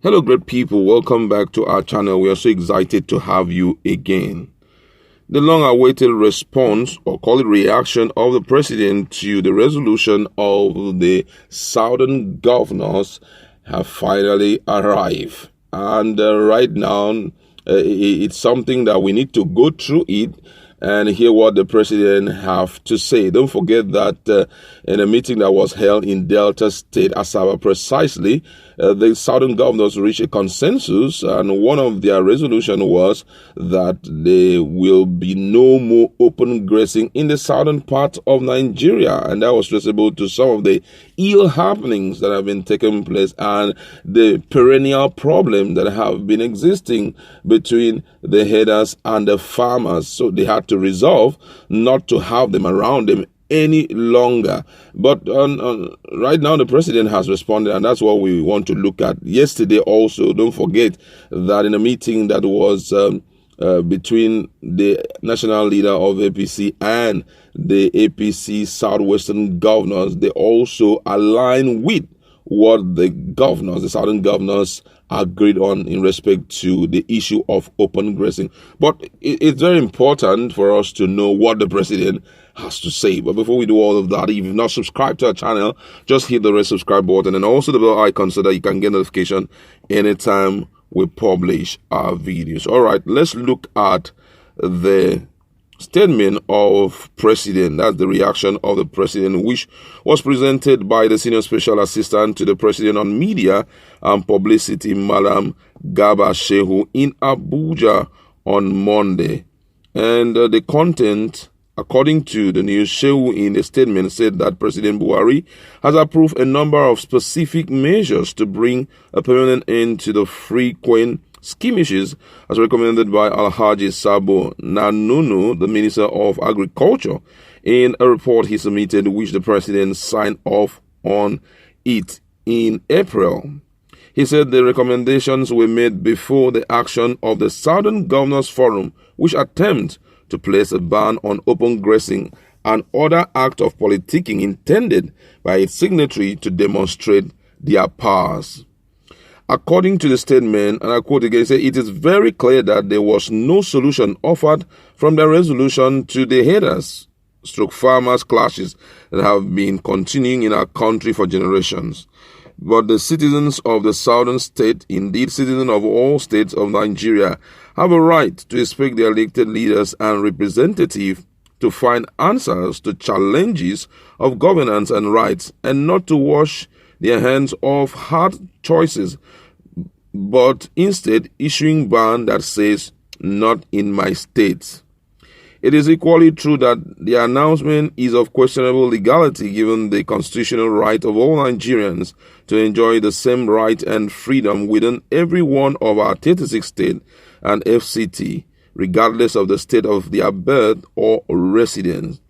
Hello, great people. Welcome back to our channel. We are so excited to have you again. The long-awaited response, or call it reaction, of the president to the resolution of the southern governors have finally arrived. And right now, it's something that we need to go through it and hear what the president have to say. Don't forget that in a meeting that was held in Delta State, Asaba precisely, the southern governors reached a consensus, and one of their resolution was that there will be no more open grazing in the southern part of Nigeria, and that was traceable to some of the ill happenings that have been taking place and the perennial problem that have been existing between the herders and the farmers. So they had to resolve not to have them around them any longer. But right now the president has responded, and that's what we want to look at. Yesterday also, don't forget that in a meeting that was between the national leader of APC and the APC Southwestern governors, they also align with what the governors, the southern governors, agreed on in respect to the issue of open grazing. But it's very important for us to know what the president has to say. But before we do all of that, if you've not subscribed to our channel, just hit the red subscribe button and also the bell icon so that you can get notification anytime we publish our videos. All right, let's look at the statement of president. That's the reaction of the president, which was presented by the senior special assistant to the president on media and publicity, Madam Garba Shehu, in Abuja on Monday. And the content, according to the news, Shehu in a statement said that President Buhari has approved a number of specific measures to bring a permanent end to the frequent skirmishes as recommended by Alhaji Sabo Nanunu, the Minister of Agriculture, in a report he submitted, which the president signed off on it in April. He said the recommendations were made before the action of the Southern Governors Forum, which attempt to place a ban on open grazing and other act of politicking intended by its signatory to demonstrate their powers. According to the statement, and I quote again, it is very clear that there was no solution offered from the resolution to the herders / farmers clashes that have been continuing in our country for generations. But the citizens of the southern state, indeed citizens of all states of Nigeria, have a right to expect their elected leaders and representatives to find answers to challenges of governance and rights, and not to wash their hands of hard choices, but instead issuing ban that says, "Not in my state." It is equally true that the announcement is of questionable legality, given the constitutional right of all Nigerians to enjoy the same right and freedom within every one of our 36 states and FCT, regardless of the state of their birth or residence.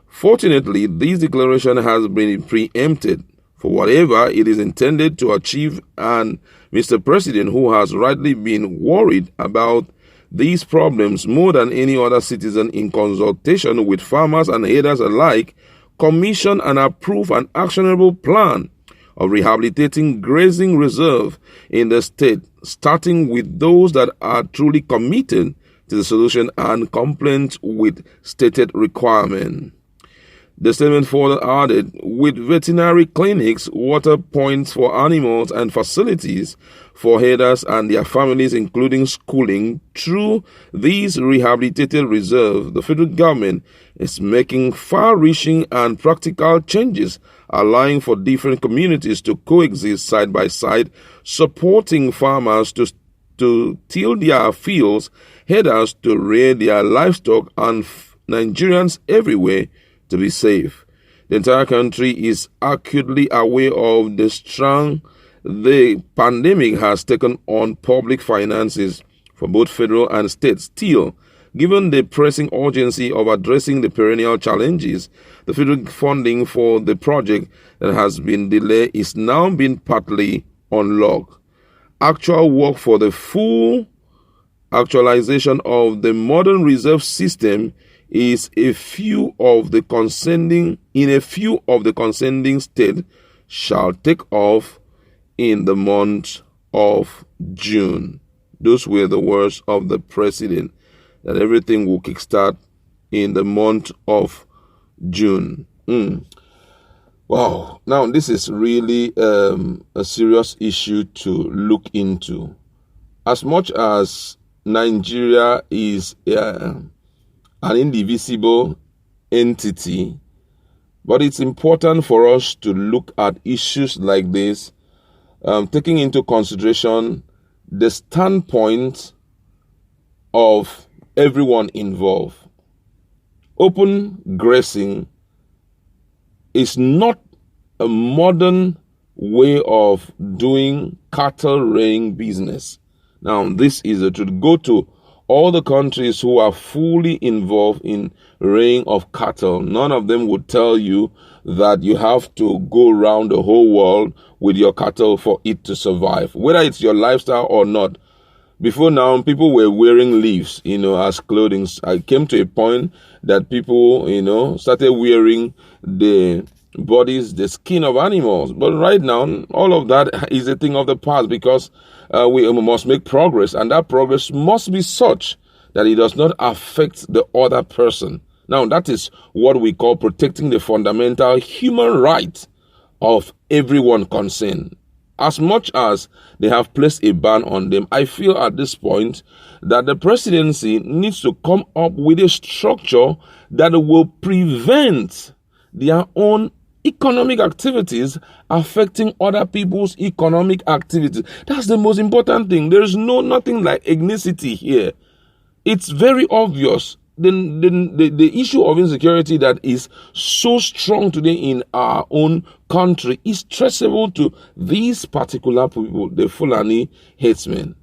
Fortunately, this declaration has been preempted for whatever it is intended to achieve, and Mr. President, who has rightly been worried about these problems more than any other citizen, in consultation with farmers and herders alike, commissioned and approved an actionable plan of rehabilitating grazing reserve in the state, starting with those that are truly committed to the solution and compliant with stated requirements. The statement further added, with veterinary clinics, water points for animals, and facilities for herders and their families, including schooling, through these rehabilitated reserves, the federal government is making far-reaching and practical changes, allowing for different communities to coexist side by side, supporting farmers to till their fields, herders to rear their livestock, and Nigerians everywhere to be safe. The entire country is acutely aware of the strain the pandemic has taken on public finances for both federal and state. Still, given the pressing urgency of addressing the perennial challenges, the federal funding for the project that has been delayed is now being partly unlocked. Actual work for the full actualization of the modern reserve system is in a few of the consenting states shall take off in the month of June. Those were the words of the president, that everything will kickstart in the month of June. Wow. Now, this is really a serious issue to look into. As much as Nigeria is an indivisible entity, but it's important for us to look at issues like this, taking into consideration the standpoint of everyone involved. Open grazing is not a modern way of doing cattle rearing business. Now, this is the truth. Go to all the countries who are fully involved in rearing of cattle. None of them would tell you that you have to go around the whole world with your cattle for it to survive, whether it's your lifestyle or not. Before now, people were wearing leaves, as clothing. I came to a point that people, started wearing the skin of animals. But right now, all of that is a thing of the past, because we must make progress, and that progress must be such that it does not affect the other person. Now, that is what we call protecting the fundamental human right of everyone concerned. As much as they have placed a ban on them, I feel at this point that the presidency needs to come up with a structure that will prevent their own economic activities affecting other people's economic activities. That's the most important thing. There is nothing like ethnicity here. It's very obvious. The issue of insecurity that is so strong today in our own country is traceable to these particular people, the Fulani Herdsmen.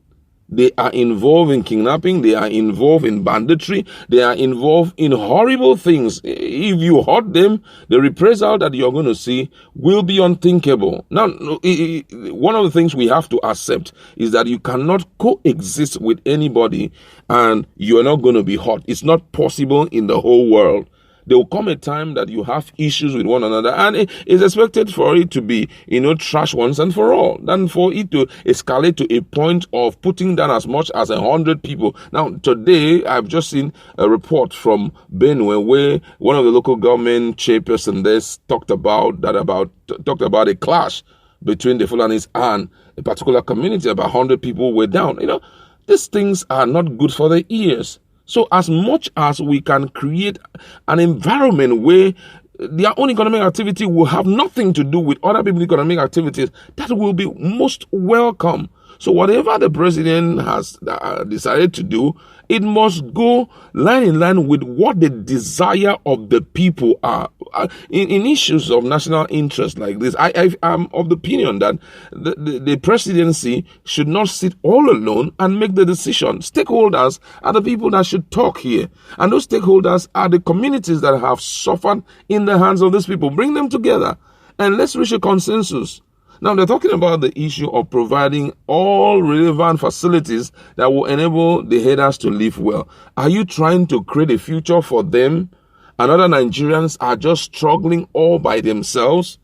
They are involved in kidnapping. They are involved in banditry. They are involved in horrible things. If you hurt them, the reprisal that you're going to see will be unthinkable. Now, one of the things we have to accept is that you cannot coexist with anybody and you're not going to be hurt. It's not possible in the whole world. There will come a time that you have issues with one another, and it is expected for it to be, trash once and for all, than for it to escalate to a point of putting down as much as 100 people. Now, today, I've just seen a report from Benue where one of the local government chairperson there talked about a clash between the Fulanis and a particular community. About 100 people were down. These things are not good for the ears. So as much as we can create an environment where their own economic activity will have nothing to do with other people's economic activities, that will be most welcome. So whatever the president has decided to do, it must go line in line with what the desire of the people are. In issues of national interest like this, I am of the opinion that the presidency should not sit all alone and make the decision. Stakeholders are the people that should talk here. And those stakeholders are the communities that have suffered in the hands of these people. Bring them together and let's reach a consensus. Now, they're talking about the issue of providing all relevant facilities that will enable the herders to live well. Are you trying to create a future for them and other Nigerians are just struggling all by themselves?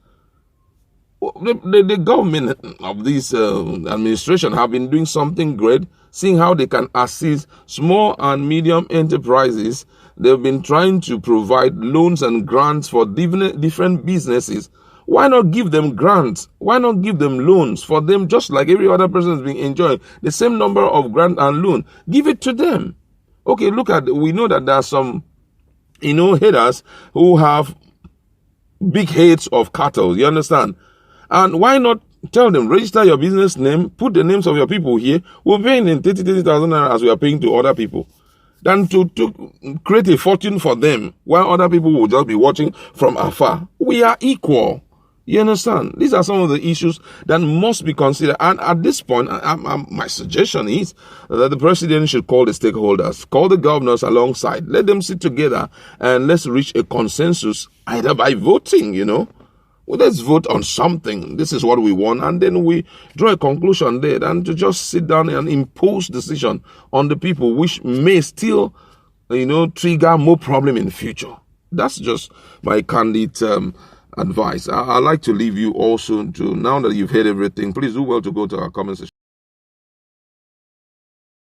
The government of this administration have been doing something great, seeing how they can assist small and medium enterprises. They've been trying to provide loans and grants for different businesses. Why not give them grants? Why not give them loans for them, just like every other person has been enjoying the same number of grant and loan? Give it to them. Okay, we know that there are some, herders who have big heads of cattle, you understand? And why not tell them, register your business name, put the names of your people here, we're paying them 30,000 naira as we are paying to other people, than to create a fortune for them while other people will just be watching from afar. We are equal. You understand? These are some of the issues that must be considered. And at this point, my suggestion is that the president should call the stakeholders, call the governors alongside, let them sit together and let's reach a consensus either by voting, Well, let's vote on something. This is what we want. And then we draw a conclusion there, and to just sit down and impose decision on the people, which may still, trigger more problem in the future. That's just my candid advice. I'd like to leave you also to, now that you've heard everything, please do well to go to our comment section.